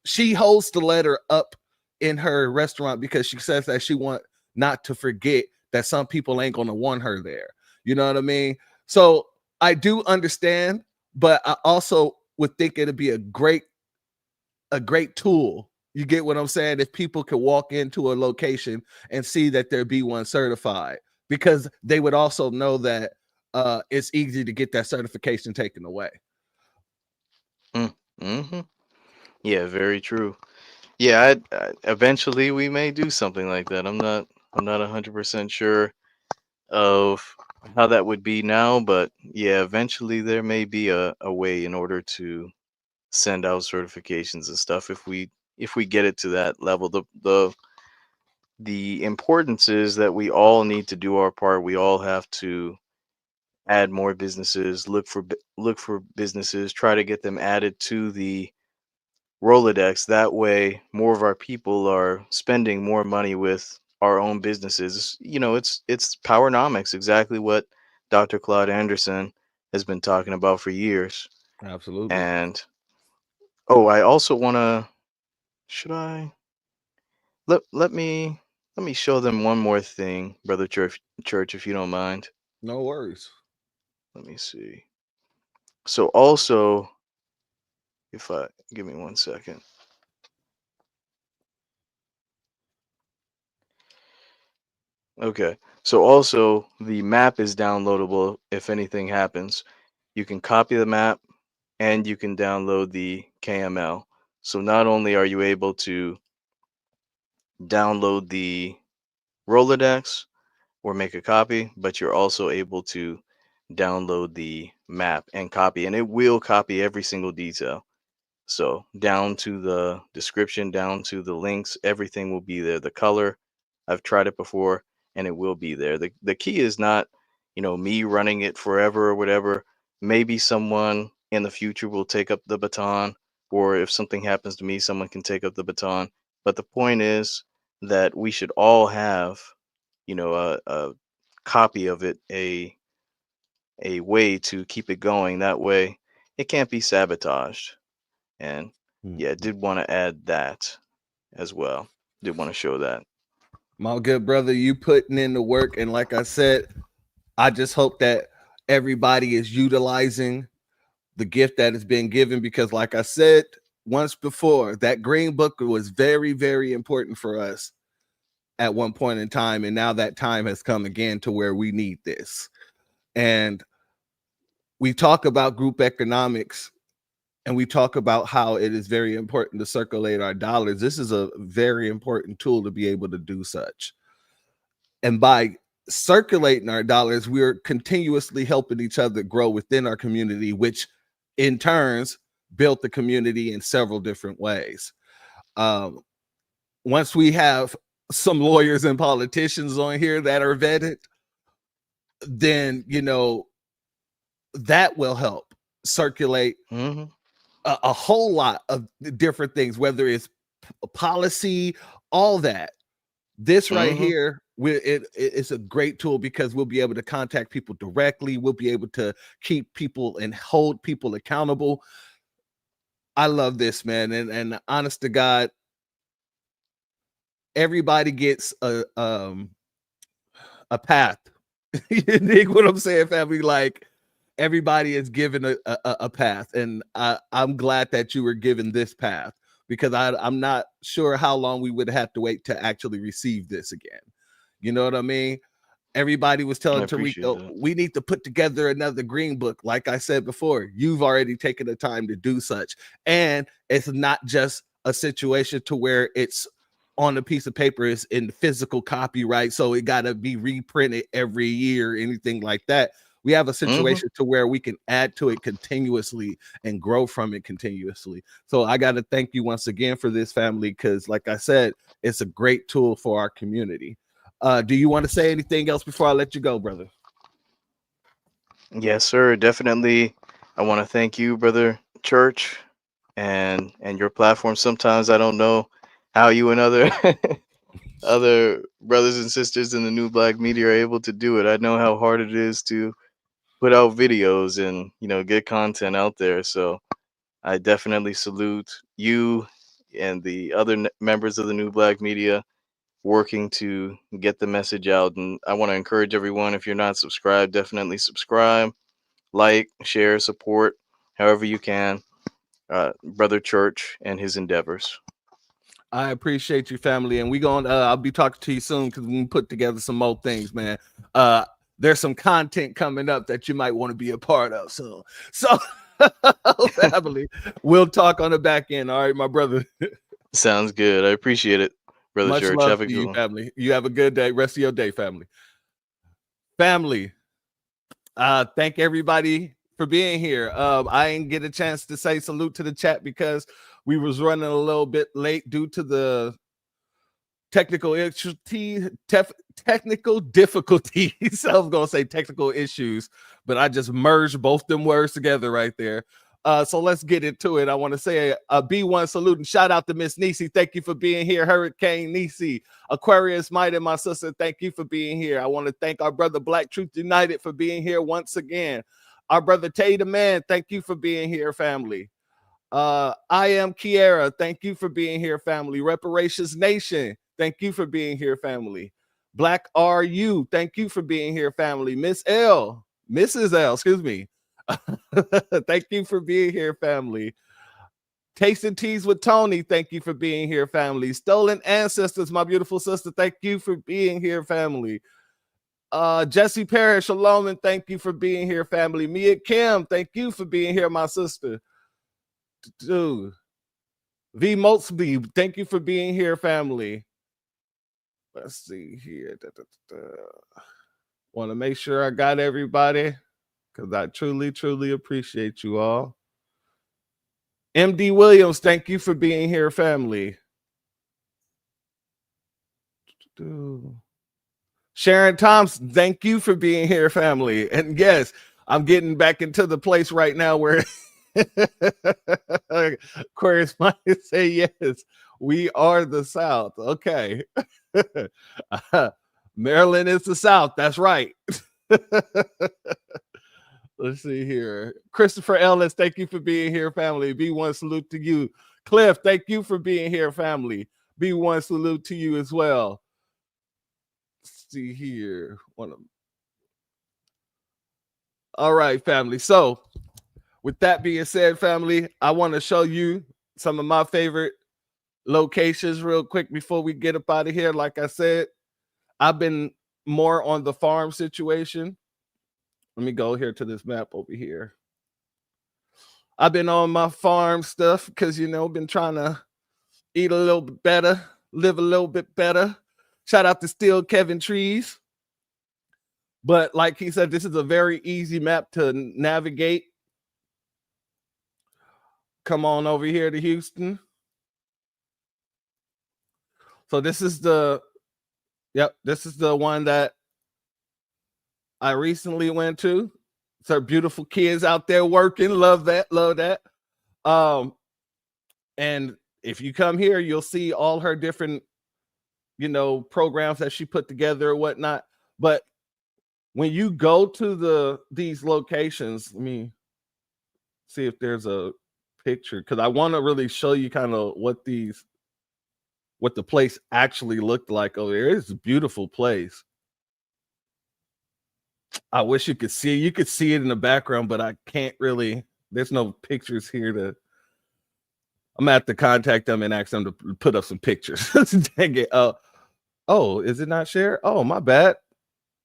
she holds the letter up in her restaurant because she says that she want not to forget that some people ain't going to want her there. You know what I mean? So I do understand, but I also would think it'd be a great tool. You get what I'm saying? If people could walk into a location and see that they're B1 certified, because they would also know that it's easy to get that certification taken away. Hmm. Yeah, very true. Yeah, eventually we may do something like that. I'm not 100% sure of how that would be now, but yeah, eventually there may be a way in order to send out certifications and stuff if we get it to that level. The importance is that we all need to do our part. We all have to add more businesses, look for businesses, try to get them added to the Rolodex. That way, more of our people are spending more money with our own businesses. You know, it's powernomics, exactly what Dr. Claude Anderson has been talking about for years. Absolutely. And oh, I also want to. Should I let me show them one more thing, Brother Church, if you don't mind. No worries. Let me see. So also, if I give me 1 second. Okay. So also the map is downloadable if anything happens. You can copy the map and you can download the KML. So not only are you able to download the Rolodex or make a copy, but you're also able to download the map and copy, and it will copy every single detail. So down to the description, down to the links, everything will be there. The color, I've tried it before, and it will be there. The key is not, me running it forever or whatever. Maybe someone in the future will take up the baton, or if something happens to me, someone can take up the baton. But the point is that we should all have, a copy of it, a way to keep it going. That way, it can't be sabotaged. And yeah, Mhm. did want to add that as well. Did want to show that. My good brother, you putting in the work, and like I said, I just hope that everybody is utilizing the gift that has been given, because like I said once before, that green book was very, very important for us at one point in time, and now that time has come again to where we need this. And we talk about group economics, and we talk about how it is very important to circulate our dollars. This is a very important tool to be able to do such. And by circulating our dollars, we're continuously helping each other grow within our community, which in turns built the community in several different ways. Um, Once we have some lawyers and politicians on here that are vetted, then that will help circulate Hmm. a whole lot of different things, whether it's policy, all that. This right Hmm. here, it's a great tool because we'll be able to contact people directly. We'll be able to keep people and hold people accountable. I love this, man. And honest to God, everybody gets a path. You dig what I'm saying, family? Like everybody is given a path, and I'm glad that you were given this path, because I'm not sure how long we would have to wait to actually receive this again. You know what I mean? Everybody was I telling appreciate Tariq, that. we need to put together another green book. Like I said before, you've already taken the time to do such. And it's not just a situation to where it's on a piece of paper, it's in physical copyright. So it got to be reprinted every year, anything like that. We have a Hmm. situation to where we can add to it continuously and grow from it continuously. So I got to thank you once again for this, family, because like I said, it's a great tool for our community. Do you want to say anything else before I let you go, brother? Yes, sir. Definitely. I want to thank you, Brother Church, and your platform. Sometimes I don't know how you and other other brothers and sisters in the new black media are able to do it. I know how hard it is to put out videos and get content out there. So I definitely salute you and the other members of the new black media working to get the message out. And I want to encourage everyone, if you're not subscribed, definitely subscribe, like, share, support however you can Brother Church and his endeavors. I appreciate you, family, and I'll be talking to you soon because we can put together some more things, man. Uh, there's some content coming up that you might want to be a part of. So family, we'll talk on the back end. All right, my brother. Sounds good. I appreciate it, Brother Much Church. love Have a to good you, one. family. You have a good day. Rest of your day, family. Family. Thank everybody for being here. I didn't get a chance to say salute to the chat because we was running a little bit late due to the technical technical difficulties. I was gonna say technical issues, but I just merged both them words together right there. So let's get into it. I want to say a B1 salute and shout out to Miss Nisi. Thank you for being here. Hurricane Nisi, Aquarius Might, and my sister, thank you for being here. I want to thank our brother Black Truth United for being here once again. Our brother Tay the Man, thank you for being here, family. I am Kiera. Thank you for being here, family. Reparations Nation. Thank you for being here, family. Black RU. Thank you for being here, family. Mrs. L, excuse me. Thank you for being here, family. Tasting Teas with Tony. Thank you for being here, family. Stolen Ancestors, my beautiful sister. Thank you for being here, family. Jesse Parrish, shalom, and thank you for being here, family. Mia Kim, thank you for being here, my sister. Dude. V Motsby, thank you for being here, family. Let's see here. Want to make sure I got everybody because I truly, truly appreciate you all. MD Williams, thank you for being here, family. Sharon Thompson, thank you for being here, family. And yes, I'm getting back into the place right now where Aquarius might say yes. We are the South. Okay. Maryland is the South. That's right. Let's see here. Christopher Ellis, thank you for being here, family. B1 salute to you. Cliff, thank you for being here, family. B1 salute to you as well. Let's see here. All right, family. So with that being said, family, I want to show you some of my favorite locations real quick before we get up out of here. Like I said, I've been more on the farm situation. Let me go here to this map over here. I've been on my farm stuff because, you know, been trying to eat a little bit better, live a little bit better. Shout out to Still Kevin Trees. But like he said, this is a very easy map to navigate. Come on over here to Houston. So this is the one that I recently went to. So beautiful kids out there working. Love that. And if you come here, you'll see all her different, you know, programs that she put together or whatnot. But when you go to these locations, let me see if there's a picture because I want to really show you kind of what the place actually looked like over there. It's a beautiful place. I wish you could see it in the background, but I can't really. There's no pictures here to. I'm gonna have to contact them and ask them to put up some pictures. Dang it. Oh, is it not shared? Oh, my bad.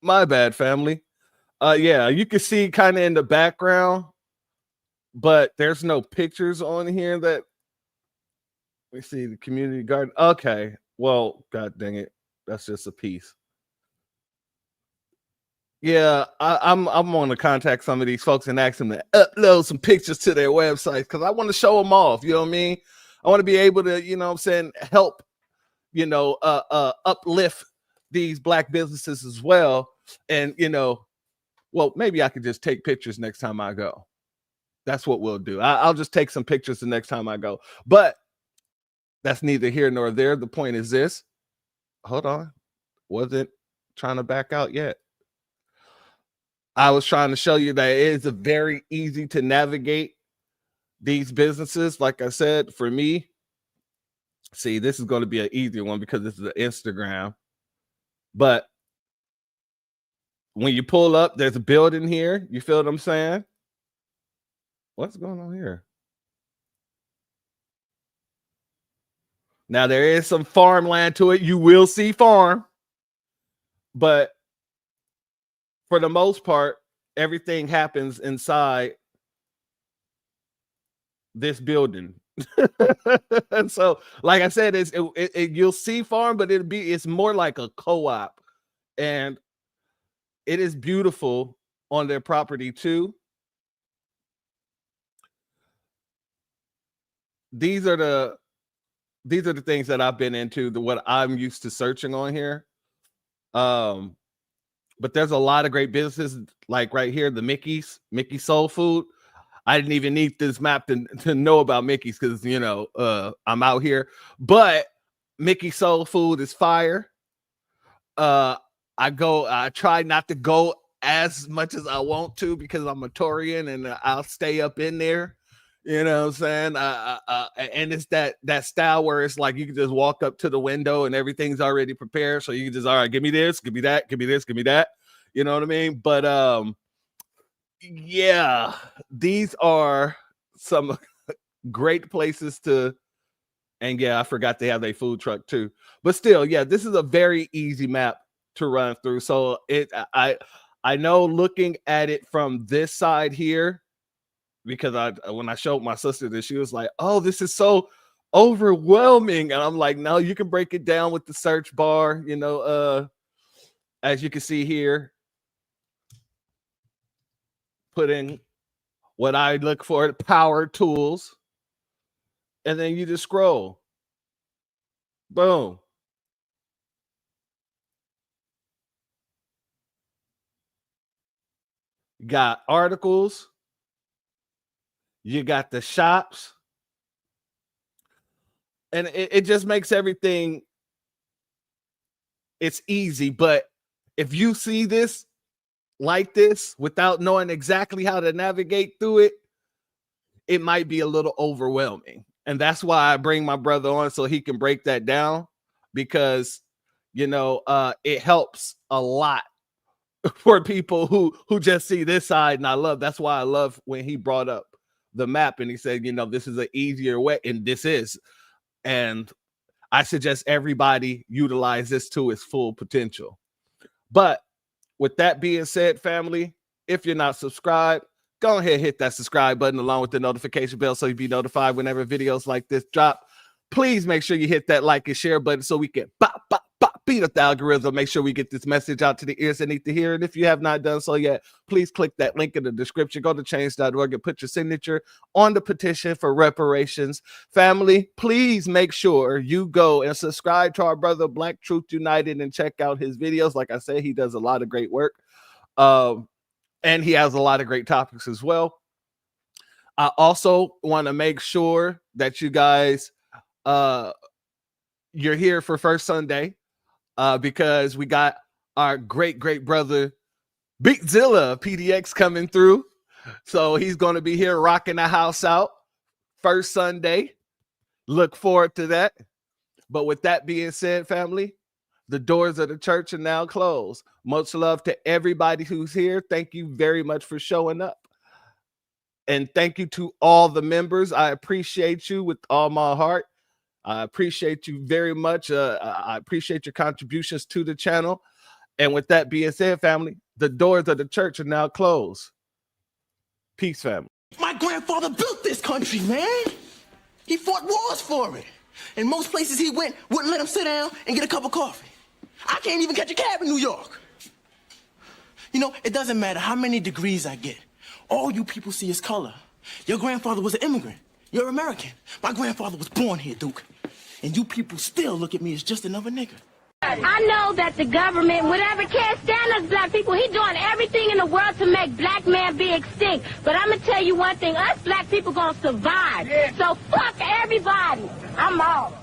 My bad, family. Yeah, you can see kind of in the background, but there's no pictures on here that. Let me see the community garden. Okay. Well, god dang it. That's just a piece. Yeah, I'm going to contact some of these folks and ask them to upload some pictures to their websites because I want to show them off. You know what I mean? I want to be able to, you know what I'm saying, help, you know, uplift these Black businesses as well. And, you know, well, maybe I could just take pictures next time I go. That's what we'll do. I'll just take some pictures the next time I go. But that's neither here nor there. The point is this. Hold on. Wasn't trying to back out yet. I was trying to show you that it is a very easy to navigate these businesses. Like I said, for me, see, this is going to be an easier one because this is an Instagram. But when you pull up, there's a building here. You feel what I'm saying? What's going on here? Now, there is some farmland to it. You will see farm. But for the most part, everything happens inside this building. And so, like I said, you'll see farm, but it's more like a co-op, and it is beautiful on their property too. these are the things that I've been into, what I'm used to searching on here. But there's a lot of great businesses, like right here, the Mickey Soul Food. I didn't even need this map to know about Mickey's, because I'm out here. But Mickey Soul Food is fire. I try not to go as much as I want to, because I'm a Torian and I'll stay up in there. You know what I'm saying? And it's that style where it's like you can just walk up to the window and everything's already prepared. So you can just, all right, give me this, give me that, give me this, give me that. You know what I mean? But yeah, these are some great places to. And yeah, I forgot they have their food truck too. But still, yeah, this is a very easy map to run through. So I know, looking at it from this side here, because when I showed my sister this, she was like, "Oh, this is so overwhelming," and I'm like, "No, you can break it down with the search bar." As you can see here, put in what I look for, power tools, and then you just scroll. Boom. Got articles. You got the shops. And it just makes everything, it's easy. But if you see this like this without knowing exactly how to navigate through it, it might be a little overwhelming. And that's why I bring my brother on, so he can break that down, because it helps a lot for people who just see this side. And that's why I love when he brought up the map and he said, this is an easier way, and this is. And I suggest everybody utilize this to its full potential. But with that being said, family, if you're not subscribed, go ahead and hit that subscribe button along with the notification bell, so you'll be notified whenever videos like this drop. Please make sure you hit that like and share button so we can beat up the algorithm. Make sure we get this message out to the ears that need to hear it. If you have not done so yet, please click that link in the description. Go to change.org and put your signature on the petition for reparations. Family, please make sure you go and subscribe to our brother Black Truth United and check out his videos. Like I said, he does a lot of great work. And he has a lot of great topics as well. I also want to make sure that you guys, you're here for First Sunday, because we got our great brother Beatzilla PDX coming through. So he's going to be here rocking the house out First Sunday. Look forward to that. But with that being said, family, the doors of the church are now closed. Much love to everybody who's here. Thank you very much for showing up. And thank you to all the members. I appreciate you with all my heart. I appreciate you very much. I appreciate your contributions to the channel. And with that being said, family, the doors of the church are now closed. Peace, family. My grandfather built this country, man. He fought wars for it. And most places he went wouldn't let him sit down and get a cup of coffee. I can't even catch a cab in New York. It doesn't matter how many degrees I get. All you people see is color. Your grandfather was an immigrant. You're American. My grandfather was born here, Duke. And you people still look at me as just another nigga. I know that the government, whatever, can't stand us black people. He's doing everything in the world to make black man be extinct. But I'm going to tell you one thing. Us black people going to survive. Yeah. So fuck everybody. I'm off.